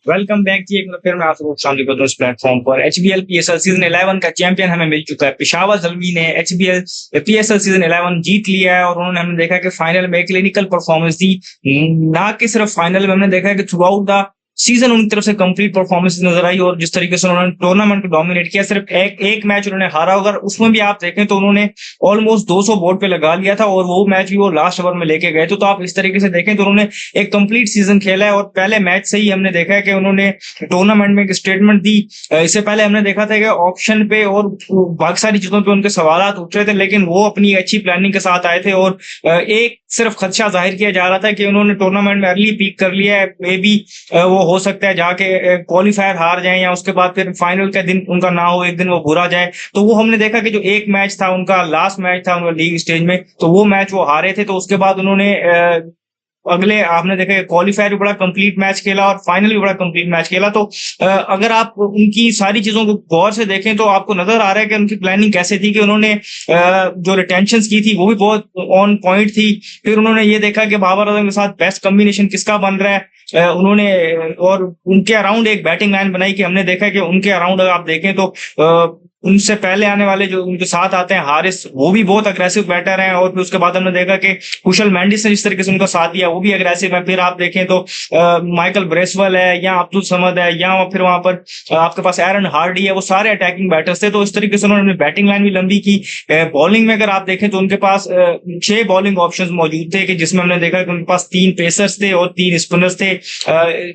Welcome back जी। एक बार फिर मैं आप सबको शामिल करता हूं इस प्लेटफॉर्म पर। एचबीएल पीएसएल सीजन 11 का चैंपियन हमें मिल चुका है। पेशावर ज़ल्मी ने एचबीएल पीएसएल सीजन 11 जीत लिया है और उन्होंने हमने देखा कि फाइनल में क्लिनिकल परफॉर्मेंस दी। ना कि सिर्फ फाइनल में, हमने देखा कि थ्रू आउट द सीजन उनकी तरफ से कंप्लीट परफॉर्मेंस नजर आई और जिस तरीके से उन्होंने टूर्नामेंट को डोमिनेट किया। सिर्फ एक मैच उन्होंने हारा, अगर उसमें भी आप देखें तो उन्होंने ऑलमोस्ट 200 बोर्ड पे लगा लिया था और वो मैच भी वो लास्ट ओवर में लेके गए थे। तो आप इस तरीके से देखें तो उन्होंने एक कंप्लीट सीजन खेला है और पहले मैच से ही हमने देखा है कि उन्होंने टूर्नामेंट में एक स्टेटमेंट दी। इससे पहले हमने देखा था कि ऑप्शन पे और बाकी सारी चीजों पे उनके सवाल उठ रहे थे, लेकिन वो अपनी अच्छी प्लानिंग के साथ आए थे और एक सिर्फ खदशा जाहिर किया जा रहा था कि उन्होंने टूर्नामेंट में अर्ली पीक कर लिया है। मे बी वो हो सकता है जाके क्वालिफायर हार जाए या उसके बाद फिर फाइनल का दिन उनका ना हो, एक दिन वो बुरा जाए। तो वो हमने देखा कि जो एक मैच था उनका, लास्ट मैच था उनका लीग स्टेज में, तो वो मैच वो हारे थे। तो उसके बाद उन्होंने अगले आपने देखा क्वालिफायर भी बड़ा कंप्लीट मैच खेला और फाइनल भी बड़ा कंप्लीट मैच खेला। तो अगर आप उनकी सारी चीजों को गौर से देखें तो आपको नजर आ रहा है कि उनकी प्लानिंग कैसे थी, कि उन्होंने जो रिटेंशन की थी वो भी बहुत ऑन पॉइंट थी। फिर उन्होंने ये देखा कि बाबर आजम के साथ बेस्ट कॉम्बिनेशन किसका बन रहा है। उन्होंने और उनके अराउंड एक बैटिंग लाइन बनाई कि हमने देखा कि उनके अराउंड अगर आप देखें तो उनसे पहले आने वाले जो उनके साथ आते हैं हारिस, वो भी बहुत अग्रेसिव बैटर हैं। और फिर उसके बाद हमने देखा कि कुशल मेंडिस ने जिस तरीके से उनका साथ दिया वो भी अग्रेसिव है। फिर आप देखें तो माइकल ब्रेसवेल है या अब्दुल समद है या फिर वहां पर आपके पास एरन हार्डी है, वो सारे अटैकिंग बैटर्स थे। तो इस तरीके से उन्होंने बैटिंग लाइन भी लंबी की। बॉलिंग में अगर आप देखें तो उनके पास 6 बॉलिंग ऑप्शन मौजूद थे, कि जिसमें हमने देखा कि उनके पास 3 पेसर्स थे और 3 स्पिनर्स थे।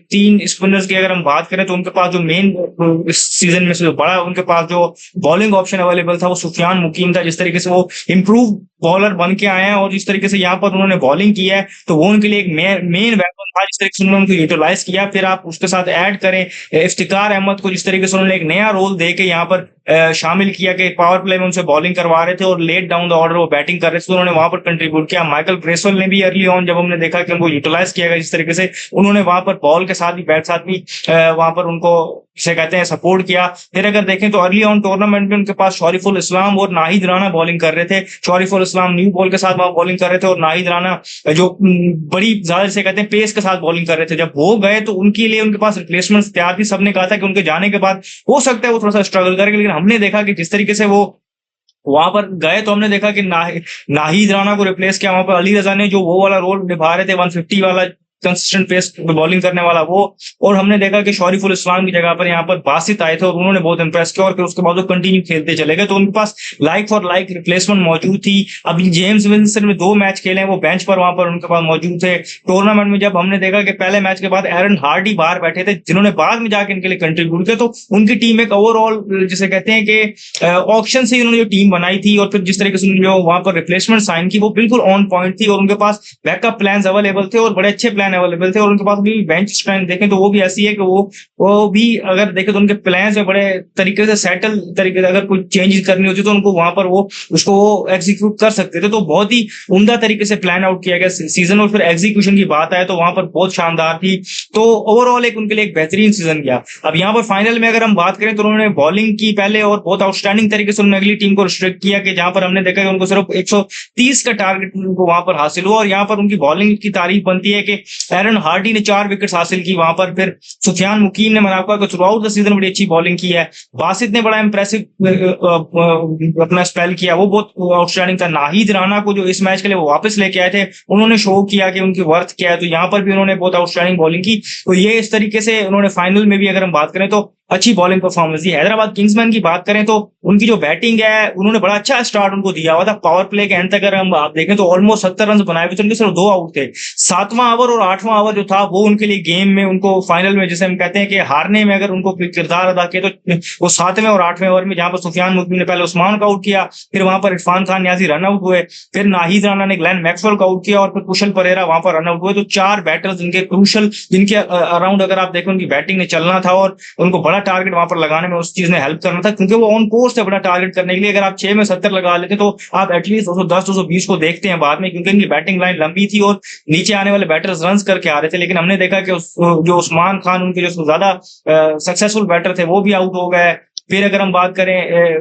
3 स्पिनर्स की अगर हम बात करें तो उनके पास जो मेन इस सीजन में से बड़ा उनके पास जो बॉलिंग ऑप्शन अवेलेबल था वो सुफियान मुकीम था। जिस तरीके से वो इंप्रूव बॉलर बन के आए हैं और जिस तरीके से यहाँ पर उन्होंने बॉलिंग की है तो वो उनके लिए एक मेन वेपन था, जिस तरीके से उन्होंने उनको यूटिलाइज किया। फिर आप उसके साथ ऐड करें इफ्तिकार अहमद को, जिस तरीके से उन्होंने एक नया रोल दे के यहाँ पर शामिल किया कि पावर प्ले में उनसे बॉलिंग करवा रहे थे और लेट डाउन द ऑर्डर वो बैटिंग कर रहे थे, तो उन्होंने वहां पर कंट्रीब्यूट किया। माइकल ब्रेसवेल ने भी अर्ली ऑन जब हमने देखा कि उनको यूटिलाइज किया गया जिस तरीके से, उन्होंने वहां पर बॉल के साथ भी बैट साथ भी वहां पर उनको से कहते हैं सपोर्ट किया। फिर अगर देखें तो अर्ली ऑन टूर्नामेंट में उनके पास शरीफुल इस्लाम और नाहिद राना बॉलिंग कर रहे थे। शरीफुल इस्लाम न्यू बॉल के साथ वहां बॉलिंग कर रहे थे और नाहिद राना जो बड़ी ज्यादा से कहते हैं पेस के साथ बॉलिंग कर रहे थे। जब वो गए तो उनके लिए उनके पास रिप्लेसमेंट तैयार थी। सबने कहा था कि उनके जाने के बाद हो सकता है वो थोड़ा सा स्ट्रगल करेंगे, लेकिन हमने देखा कि जिस तरीके से वो वहां पर गए तो हमने देखा कि नाहिद राना को रिप्लेस किया। वहां पर अली रजा ने जो वो वाला रोल निभा रहे थे 150 वाला कंसिस्टेंट पेस बॉलिंग करने वाला वो, और हमने देखा कि शरीफुल इस्लाम की जगह पर यहाँ पर बासित आए थे और उन्होंने बहुत इंप्रेस किया और फिर उसके बाद वो कंटिन्यू खेलते चले गए। तो उनके पास लाइक फॉर लाइक रिप्लेसमेंट मौजूद थी। अभी जेम्स विल्सन में 2 मैच खेले हैं, वो बेंच पर वहां पर उनके पास मौजूद थे। टूर्नामेंट में जब हमने देखा कि पहले मैच के बाद एरन हार्डी बाहर बैठे थे, जिन्होंने बाद में जाकर इनके लिए कंट्रीब्यूट किया, तो उनकी टीम एक ओवरऑल जिसे कहते हैं कि ऑप्शन से उन्होंने जो टीम बनाई थी और फिर जिस तरीके से जो वहां पर रिप्लेसमेंट साइन की वो बिल्कुल ऑन पॉइंट थी और उनके पास बैकअप प्लान अवेलेबल थे और बड़े अच्छे प्लान अवेलेबल थे। और उनके पास भी बेंच स्ट्रेंथ देखें तो वो भी ऐसी है कि वो भी अगर देखें तो उनके प्लान्स में बड़े तरीके से सेटल तरीके से अगर कोई चेंज करनी होती तो उनको वहां पर वो उसको वो एग्जीक्यूट कर सकते थे। तो बहुत ही उम्दा तरीके से प्लान आउट किया गया सीजन। और फिर एग्जीक्यूशन की बात आए तो वहां पर बहुत शानदार थी। तो ओवरऑल एक उनके लिए एक बेहतरीन सीजन गया। अब यहाँ पर फाइनल में अगर हम बात करें तो उन्होंने बॉलिंग की पहले और बहुत आउटस्टैंडिंग तरीके से उन्होंने अगली टीम को रिस्ट्रिक्ट किया, कि जहां पर हमने देखा कि उनको सिर्फ 130 का टारगेट उनको वहां पर हासिल हुआ। और यहाँ पर उनकी बॉलिंग की तारीफ बनती है कि एरन हार्डी ने 4 विकेट हासिल की वहां पर। फिर सुफियान मुकीम ने मनाका को थ्रू आउट द सीजन बड़ी अच्छी बॉलिंग की है। बासित ने बड़ा इंप्रेसिव अपना स्पेल किया, वो बहुत आउटस्टैंडिंग था। नाहिद राना को जो इस मैच के लिए वो वापस लेके आए थे, उन्होंने शो किया कि उनकी वर्थ क्या है। तो यहाँ पर भी उन्होंने बहुत आउटस्टैंडिंग बॉलिंग की। तो ये इस तरीके से उन्होंने फाइनल में भी अगर हम बात करें तो अच्छी बॉलिंग परफॉर्मेंस दी। हैदराबाद किंग्समैन की बात करें तो उनकी जो बैटिंग है उन्होंने बड़ा अच्छा स्टार्ट उनको दिया हुआ था। पावर प्ले के एंड तक अगर हम आप देखें तो ऑलमोस्ट 70 रन बनाए हुए थे, उनके सिर्फ 2 आउट थे। 7वां ओवर और 8वां ओवर जो था वो उनके लिए गेम में उनको फाइनल में, जैसे हम कहते हैं कि हारने में अगर उनको किरदार अदा किया, तो वो 7वें और 8वें ओवर में जहां पर सुफियान मुकीम ने पहले उस्मान का आउट किया, फिर वहां पर इरफान खान न्याजी रन आउट हुए, फिर नाहिद राना ने ग्लेन मैक्सवेल का आउट किया और फिर कुशल परेरा वहां पर रन आउट हुए। तो 4 बैटर्स जिनके क्रूशल, जिनके अराउंड अगर आप देखें उनकी बैटिंग ने चलना था और उनको बड़ा टारगेट वहां पर लगाने में उस चीज ने हेल्प करना था, क्योंकि वो ऑन कोर्स है बड़ा टारगेट करने के लिए। अगर आप 6 में 70 लगा लेते तो आप एटलीस्ट 210 220 को देखते हैं बाद में, क्योंकि इनकी बैटिंग लाइन लंबी थी और नीचे आने वाले बैटर्स रन करके आ रहे थे। लेकिन हमने देखा कि जो उस्मान खान उनके जो ज्यादा सक्सेसफुल बैटर थे वो भी आउट हो गए। फिर अगर हम बात करें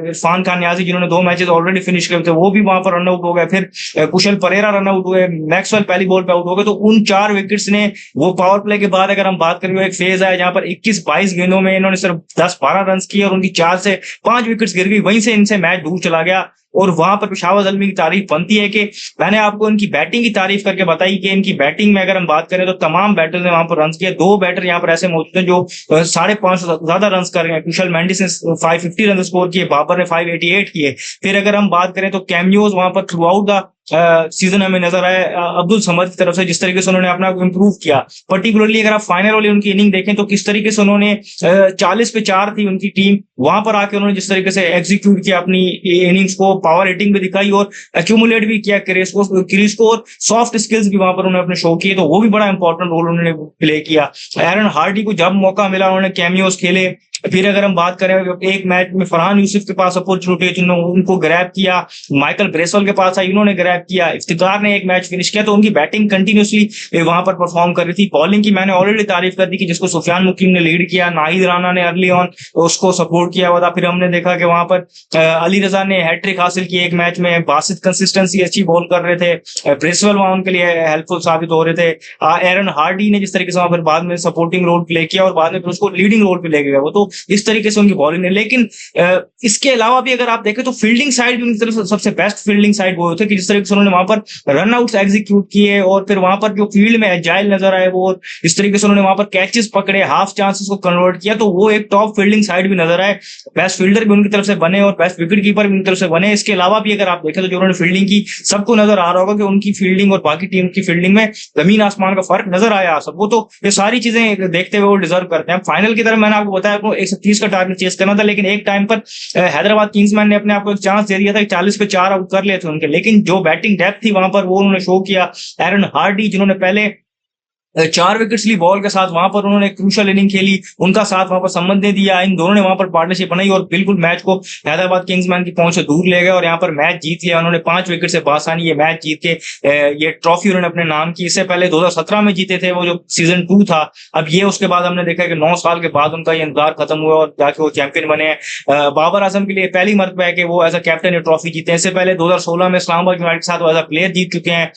इरफान खान नियाजी जिन्होंने 2 मैचेस ऑलरेडी फिनिश किए थे, वो भी वहां पर रन आउट हो गए। फिर कुशल परेरा रन आउट हुए, मैक्सवेल पहली बॉल पे आउट हो गए। तो उन 4 विकेट्स ने वो पावर प्ले के बाद अगर हम बात करें, एक फेज आया जहां पर 21-22 गेंदों में इन्होंने सिर्फ 10-12 रन किए और उनकी 4 से 5 विकेट्स गिर गई। वहीं से इनसे मैच दूर चला गया। और वहां पर पेशावर ज़ल्मी की तारीफ बनती है कि मैंने आपको इनकी बैटिंग की तारीफ करके बताई कि इनकी बैटिंग में अगर हम बात करें तो तमाम बैटर्स ने वहां पर रन किए। 2 बैटर यहाँ पर ऐसे मौजूद हैं जो 550 से ज्यादा रन कर रहे हैं। कुशल मेंडिस ने 550 रन स्कोर किए, बाबर ने 588 किए। फिर अगर हम बात करें तो कैमियोज वहां पर थ्रू आउट द सीजन हमें नजर आए अब्दुल समद की तरफ से, जिस तरीके से उन्होंने अपना इंप्रूव किया। पर्टिकुलरली अगर आप फाइनल वाली उनकी इनिंग देखें तो किस तरीके से उन्होंने 40 पे 4 थी उनकी टीम, वहां पर आके उन्होंने जिस तरीके से एग्जीक्यूट किया अपनी इनिंग्स को, पावर हिटिंग भी दिखाई और एक्यूमुलेट भी किया क्रीज को, और सॉफ्ट स्किल्स भी वहां पर उन्होंने अपने शो किए। तो वो भी बड़ा इंपॉर्टेंट रोल उन्होंने प्ले किया। एरन हार्डी को जब मौका मिला उन्होंने कैमियोज खेले। फिर अगर हम बात करें एक मैच में फरहान यूसुफ के पास अपॉर्चुनिटी, जिन्होंने उनको ग्रैब किया, माइकल ब्रेसवेल के पास आई, उन्होंने ग्रैब किया, इफ्तिकार ने एक मैच फिनिश किया। तो उनकी बैटिंग कंटिन्यूसली वहां पर परफॉर्म कर रही थी। बॉलिंग की मैंने ऑलरेडी तारीफ कर दी कि जिसको सुफियान मुकीम ने लीड किया, नाहिद राना ने अर्ली ऑन उसको सपोर्ट किया हुआ था। फिर हमने देखा कि वहां पर अली रजा ने हैट्रिक हासिल की एक मैच में, बासित कंसिस्टेंसी अच्छी बॉल कर रहे थे, ब्रेसवेल वहां उनके लिए हेल्पफुल साबित हो रहे थे। एरन हार्डी ने जिस तरीके से वहां पर बाद में सपोर्टिंग रोल प्ले किया और बाद में उसको लीडिंग रोल पे लेके गया, वो तो इस तरीके से उनकी बॉलिंग है। लेकिन इसके अलावा भी अगर आप देखें तो फील्डिंग साइड भी उनकी तरफ से सबसे बेस्ट फील्डिंग साइड वो थे कि जिस तरीके से उन्होंने वहां पर रन आउट्स एग्जीक्यूट किए और फिर वहां पर जो फील्ड में एजाइल नजर आए वो, इस तरीके से उन्होंने वहां पर कैचेस पकड़े, हाफ चांसेस को कन्वर्ट किया। तो वो एक टॉप फील्डिंग साइड भी नजर आए। बेस्ट फील्डर भी उनकी तरफ से बने और बेस्ट विकेट कीपर भी उनकी तरफ से बने। इसके अलावा भी अगर आप देखें तो जो उन्होंने फील्डिंग की, सबको नजर आ रहा होगा कि उनकी फील्डिंग और बाकी टीम की फील्डिंग में जमीन आसमान का फर्क नजर आया सबको। तो ये सारी चीजें देखते हुए वो डिजर्व करते हैं। फाइनल की तरफ मैंने आपको बताया 130 का टारगेट चेस करना था, लेकिन एक टाइम पर हैदराबाद किंग्समैन ने अपने आप को एक चांस दे दिया था कि 40 पे 4 आउट कर लिए थे उनके, लेकिन जो बैटिंग डेप्थ थी वहां पर वो उन्होंने शो किया। एरन हार्डी जिन्होंने पहले 4 विकेट्स ली बॉल के साथ, वहां पर उन्होंने क्रूशियल इनिंग खेली, उनका साथ वहां पर संबंध दे दिया। इन दोनों ने वहां पर पार्टनरशिप बनाई और बिल्कुल मैच को हैदराबाद किंग्समैन की पहुंच से दूर ले गए और यहाँ पर मैच जीत लिया उन्होंने 5 विकेट से बासानी। ये मैच जीत के ये ट्रॉफी उन्होंने अपने नाम की। इससे पहले 2017 में जीते थे वो जो सीजन 2 था। अब ये उसके बाद हमने देखा कि 9 साल के बाद उनका ये इंतजार खत्म हुआ और जाके वो चैंपियन बने हैं। बाबर आजम के लिए पहली मर्तबा है कि वो एज अ कैप्टन ये ट्रॉफी जीते। इससे पहले 2016 में इस्लामाबाद यूनाइटेड के साथ वो एज अ प्लेयर जीत चुके हैं।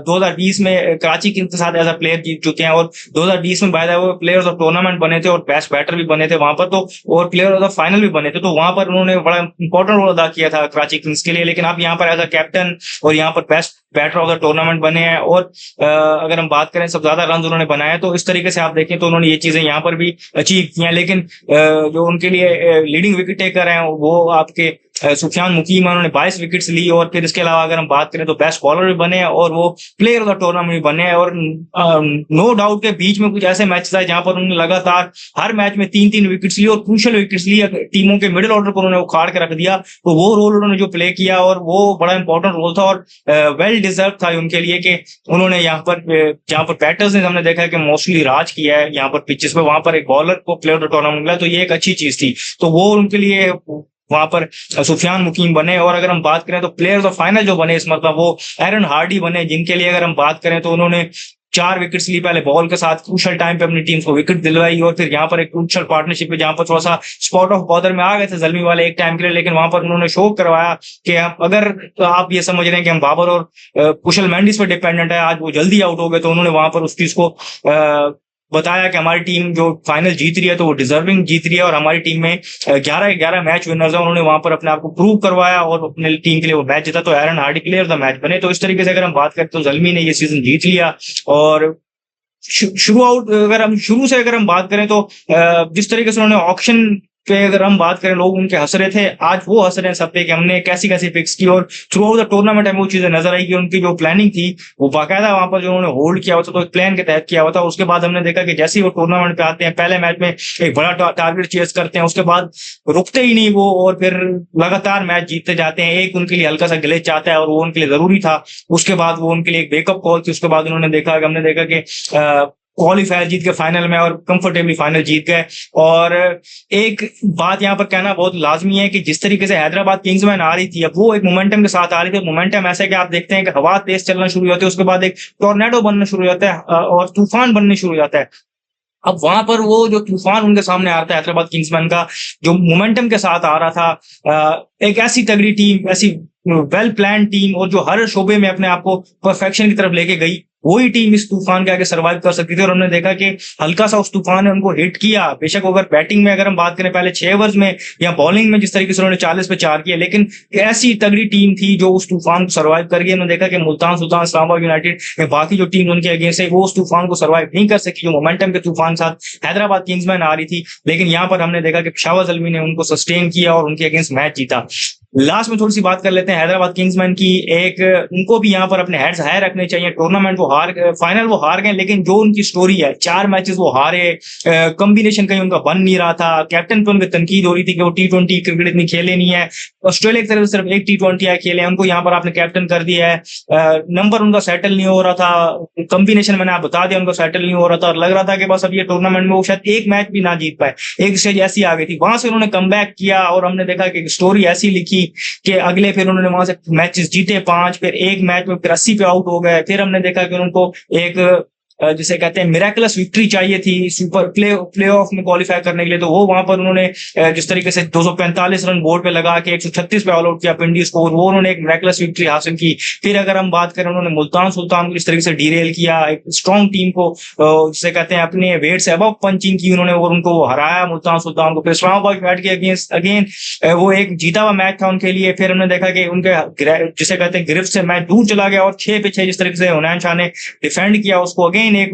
2020 में कराची किंग्स के साथ एज अ प्लेयर जीत चुके हैं और 2020 में by the way players of tournament बने थे और बेस्ट बैटर भी बने थे वहां पर, तो और प्लेयर ऑफ द फाइनल भी बने थे। तो वहां पर उन्होंने बड़ा इंपॉर्टेंट रोल अदा किया था कराची किंग्स के लिए। लेकिन अब यहाँ पर एज अ कैप्टन और यहाँ पर best batter of the tournament बने हैं। और अगर हम बात करें सब ज्यादा रन उन्होंने बनाए, तो इस तरीके से आप देखें तो उन्होंने ये चीजें यहाँ पर भी अचीव की हैं। लेकिन जो उनके लिए लीडिंग विकेट टेकर हैं वो आपके सुफियान मुकीम, उन्होंने 22 विकेट्स ली। और फिर इसके अलावा अगर हम बात करें तो बेस्ट बॉलर भी बने हैं और वो प्लेयर ऑफ द टूर्नामेंट भी बने हैं। और नो डाउट के बीच में कुछ ऐसे मैचेस आए जहां पर उन्होंने लगातार हर मैच में 3-3 विकेट्स ली और क्रूशियल विकेट्स ली, टीमों के मिडिल ऑर्डर को उन्होंने उखाड़ के रख दिया। तो वो रोल उन्होंने जो प्ले किया और वो बड़ा इंपॉर्टेंट रोल था और वेल डिजर्व था उनके लिए कि उन्होंने यहाँ पर जहाँ पर बैटर्स ने हमने देखा है कि मोस्टली राज किया है यहाँ पर पिचेस पे, वहां पर एक बॉलर को प्लेयर ऑफ द टूर्नामेंट मिला, तो ये एक अच्छी चीज थी। तो वो उनके लिए वहां पर सुफियान मुकीम बने। और अगर हम बात करें तो प्लेयर्स ऑफ फाइनल जो बने इस मरतबा वो एरन हार्डी बने, जिनके लिए अगर हम बात करें तो उन्होंने 4 विकेट्स ली पहले बॉल के साथ, क्रूशियल टाइम पे अपनी टीम को विकेट दिलवाई। और फिर यहाँ पर एक क्रूशियल पार्टनरशिप है जहां पर थोड़ा सा स्पॉट ऑफ बॉर्डर में आ गए थे जल्मी वाले एक टाइम के लिए, लेकिन वहां पर उन्होंने शो करवाया कि अगर आप ये समझ रहे हैं कि हम बाबर और कुशल मेंडिस पर डिपेंडेंट है, आज वो जल्दी आउट हो गए, तो उन्होंने वहां पर उस चीज को बताया कि हमारी टीम जो फाइनल जीत रही है तो वो डिजर्विंग जीत रही है और हमारी टीम में 11-11 मैच विनर्स है। उन्होंने वहां पर अपने आप को प्रूव करवाया और अपने टीम के लिए वो मैच जीता। तो एरन Hardy player of the match बने। तो इस तरीके से अगर हम बात करें तो ज़ल्मी ने ये सीजन जीत लिया। और शुरू से अगर हम बात करें तो जिस तरीके से उन्होंने ऑक्शन पे अगर हम बात करें, लोग उनके हंस रहे थे, आज वो हंस रहे हैं सब पे कि हमने कैसी कैसी पिक्स की। और थ्रू आउट द टूर्नामेंट हमें वो चीजें नजर आई कि उनकी जो प्लानिंग थी वो बाकायदा वहां पर जो उन्होंने होल्ड किया हुआ था तो एक प्लान के तहत किया हुआ था। उसके बाद हमने देखा कि जैसे ही वो टूर्नामेंट पे आते हैं पहले मैच में एक बड़ा टारगेट चेस करते हैं, उसके बाद रुकते ही नहीं वो और फिर लगातार मैच जीतते जाते हैं। एक उनके लिए हल्का सा ग्लिच आता है और वो उनके लिए जरूरी था। उसके बाद वो उनके लिए एक बैकअप कॉल थी। उसके बाद उन्होंने देखा कि हमने देखा कि क्वालिफायर जीत के फाइनल में और कंफर्टेबली फाइनल जीत गए। और एक बात यहाँ पर कहना बहुत लाजमी है कि जिस तरीके से हैदराबाद किंग्समैन आ रही थी, अब वो एक मोमेंटम के साथ आ रही थी। मोमेंटम ऐसा है कि आप देखते हैं कि हवा तेज चलना शुरू हो जाती है, उसके बाद एक टोर्नेडो बनना शुरू हो जाता है और तूफान बनने शुरू हो जाता है। अब वहां पर वो जो तूफान उनके सामने आ रहा था हैदराबाद किंग्समैन का, जो मोमेंटम के साथ आ रहा था, एक ऐसी तगड़ी टीम, ऐसी वेल प्लान टीम, और जो हर शोबे में अपने आप को परफेक्शन की तरफ लेके गई, वही टीम इस तूफान के आगे सर्वाइव कर सकती थी। और हमने देखा कि हल्का सा उस तूफान ने उनको हिट किया। बेशक अगर बैटिंग में अगर हम बात करें पहले 6 ओवर्स में, या बॉलिंग में जिस तरीके से उन्होंने 40 पे 4 किए, लेकिन ऐसी तगड़ी टीम थी जो उस तूफान को सर्वाइव कर गई। उन्होंने देखा कि मुल्तान सुल्तान, इस्लामाबाद यूनाइटेड या बाकी जो टीम उनके अगेंस्ट है, वो उस तूफान को सर्वाइव नहीं कर सकी, जो मोमेंटम के तूफान साथ हैदराबाद किंग्समैन आ रही थी। लेकिन यहाँ पर हमने देखा कि पेशावर ज़ल्मी ने उनको सस्टेन किया और उनके अगेंस्ट मैच जीता। लास्ट में थोड़ी सी बात कर लेते हैं हैदराबाद किंग्समैन की। एक उनको भी यहाँ पर अपने हेड्स हाई रखने चाहिए। टूर्नामेंट वो फाइनल वो हार गए, लेकिन जो उनकी स्टोरी है, 4 मैचेस वो हारे, कॉम्बिनेशन कहीं उनका बन नहीं रहा था, कैप्टन पे उनकी तनकीद हो रही थी कि वो T20 क्रिकेट इतनी खेले नहीं है, ऑस्ट्रेलिया की तरफ सिर्फ एक T20 आए खेले, उनको यहाँ पर आपने कैप्टन कर दिया है। नंबर उनका सेटल नहीं हो रहा था, कॉम्बिनेशन मैंने आप बता दिया उनका सेटल नहीं हो रहा था, और लग रहा था कि बस अब ये टूर्नामेंट में वो शायद एक मैच भी ना जीत पाए। एक स्टेज ऐसी आ गई थी, वहां से उन्होंने कम किया, और हमने देखा कि स्टोरी ऐसी लिखी कि अगले फिर उन्होंने वहां से मैचेस जीते 5, फिर एक मैच में फिर 80 पे आउट हो गए। फिर हमने देखा कि उनको एक जिसे कहते हैं मिरेकलस विक्ट्री चाहिए थी सुपर प्ले ऑफ में क्वालिफाई करने के लिए, तो वो वहां पर उन्होंने जिस तरीके से 245 रन बोर्ड पे लगा के 136 पे ऑल आउट किया पिंडी स्कोर, वो उन्होंने एक मिरेकलस विक्ट्री हासिल की। फिर अगर हम बात करें, उन्होंने मुल्तान सुल्तान को इस तरीके से डीरेल किया, एक स्ट्रॉन्ग टीम को जिसे कहते हैं अपने वेट से अबव पंचिंग की उन्होंने, और उनको हराया मुल्तान सुल्तान को। फिर इस्लामाबाद यूनाइटेड के अगेंस्ट अगेन वो एक जीता हुआ मैच था उनके लिए। फिर हमने देखा कि उनके जिसे कहते हैं गिरफ्त से मैच दूर चला गया, और 6 पे 6 जिस तरीके से हुनैन शाह ने डिफेंड किया उसको, अगेन एक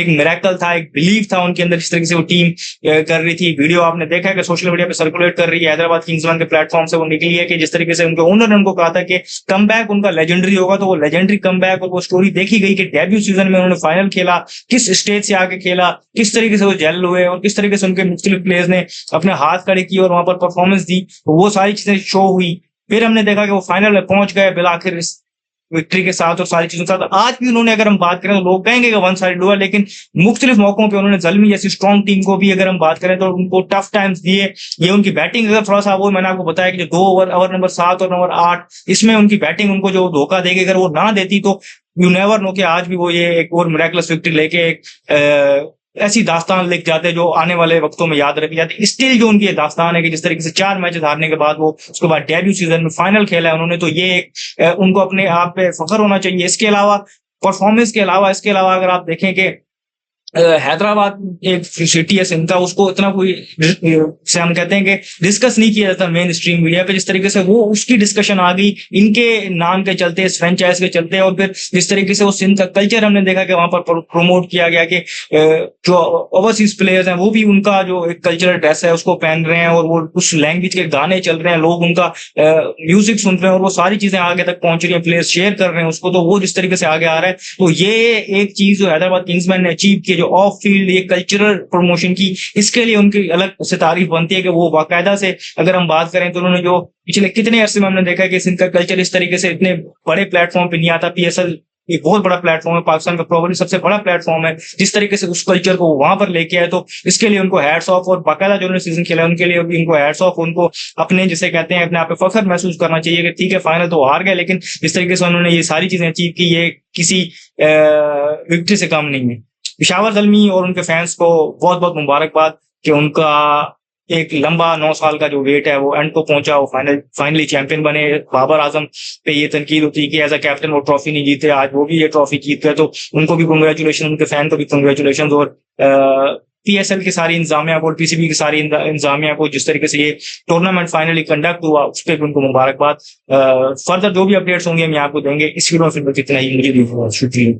मिरेकल था, एक बिलीव था उनके अंदर, जिस तरीके से वो टीम कर रही थी। वीडियो आपने देखा है कि सोशल मीडिया पे सर्कुलेट कर रही है, हैदराबाद किंग्समैन के प्लेटफॉर्म से वो निकली है, कि जिस तरीके से उनके ओनर ने उनको कहा था कि कमबैक उनका लेजेंडरी होगा, तो वो लेजेंडरी कमबैक और वो स्टोरी देखी गई कि डेब्यू सीजन में उन्होंने फाइनल खेला, किस स्टेज से आके खेला, किस तरीके से वो जेल हुए, और किस तरीके से उनके मुख्तलिफ प्लेयर्स ने अपने हाथ खड़े किए और वहां पर परफॉर्मेंस दी, वो सारी चीजें शो हुई। फिर हमने देखा कि वो फाइनल में पहुंच गए बिलाखिर विक्ट्री के साथ और सारी चीजों के साथ। आज भी उन्होंने, अगर हम बात करें तो लोग कहेंगे कि वन साइड हुआ, लेकिन मुख्तलिफ मौकों पे उन्होंने ज़ल्मी जैसी स्ट्रॉन्ग टीम को भी, अगर हम बात करें तो उनको टफ टाइम्स दिए। ये उनकी बैटिंग अगर थोड़ा सा, वो मैंने आपको बताया कि जो 2 ओवर नंबर 7 और नंबर 8, इसमें उनकी बैटिंग उनको जो धोखा देगी, अगर वो ना देती तो यू नेवर नो कि आज भी वो ये एक और मिरेकलस विक्ट्री लेके एक ऐसी दास्तान लिख जाते जो आने वाले वक्तों में याद रखी जाती। स्टिल जो उनकी दास्तान है कि जिस तरीके से 4 मैचेस हारने के बाद वो उसके बाद डेब्यू सीजन में फाइनल खेला है उन्होंने, तो ये एक उनको अपने आप पे फख्र होना चाहिए। इसके अलावा परफॉर्मेंस के अलावा, इसके अलावा अगर आप देखें कि हैदराबाद एक सिटी है इनका, उसको इतना कोई से हम कहते हैं कि डिस्कस नहीं किया जाता मेन स्ट्रीम मीडिया पे, जिस तरीके से वो उसकी डिस्कशन आ गई इनके नाम के चलते, इस फ्रेंचाइज के चलते। और फिर जिस तरीके से वो सिंध का कल्चर हमने देखा कि वहां पर प्रमोट किया गया कि जो ओवरसीज प्लेयर्स हैं वो भी उनका जो एक कल्चरल ड्रेस है उसको पहन रहे हैं, और वो उस लैंग्वेज के गाने चल रहे हैं, लोग उनका म्यूजिक सुन रहे हैं, और वो सारी चीजें आगे तक पहुंच रही है, प्लेयर्स शेयर कर रहे हैं उसको, तो वो जिस तरीके से आगे आ रहा है, तो ये एक चीज जो हैदराबाद किंग्समैन ने अचीव की, ऑफ फील्ड ये कल्चरल प्रमोशन की, इसके लिए उनकी अलग से तारीफ बनती है कि वो बाकायदा से, अगर हम बात करें तो उन्होंने जो पिछले कितने अरसे में हमने देखा कि इनका कल्चर इस तरीके से इतने बड़े प्लेटफॉर्म पे नहीं आता। PSL एक बहुत बड़ा प्लेटफॉर्म है, पाकिस्तान का प्रोबेबली सबसे बड़ा प्लेटफॉर्म है, जिस तरीके से उस कल्चर को वहां पर लेके आए, तो इसके लिए उनको हैट्स ऑफ। और बाकायदा जो उन्होंने सीजन खेला उनके लिए भी उनको हैट्स ऑफ। उनको अपने जिसे कहते हैं अपने आप पे फख्र महसूस करना चाहिए कि ठीक है फाइनल तो हार गए, लेकिन जिस तरीके से उन्होंने ये सारी चीजें अचीव की, ये किसी विक्ट्री से कम नहीं है। पेशावर ज़ल्मी और उनके फैंस को बहुत बहुत मुबारकबाद कि उनका एक लंबा 9 साल का जो वेट है वो एंड को पहुंचा, वो फाइनली चैंपियन बने। बाबर आजम पे ये तनकीद होती है कि एज अ कैप्टन वो ट्रॉफी नहीं जीते, आज वो भी ये ट्रॉफी जीत गए, तो उनको भी कंग्रेचुलेशन, उनके फैन को भी कंग्रेचुलेशन। और PSL की सारी इंतजामिया को, PCB की सारी इंतजामिया को, जिस तरीके से ये टूर्नामेंट फाइनली कंडक्ट हुआ, उस पर भी उनको मुबारकबाद। फर्दर जो भी अपडेट्स होंगे हम आपको देंगे। इस वीडियो में फिर इतना ही, मुझे भी शुक्रिया।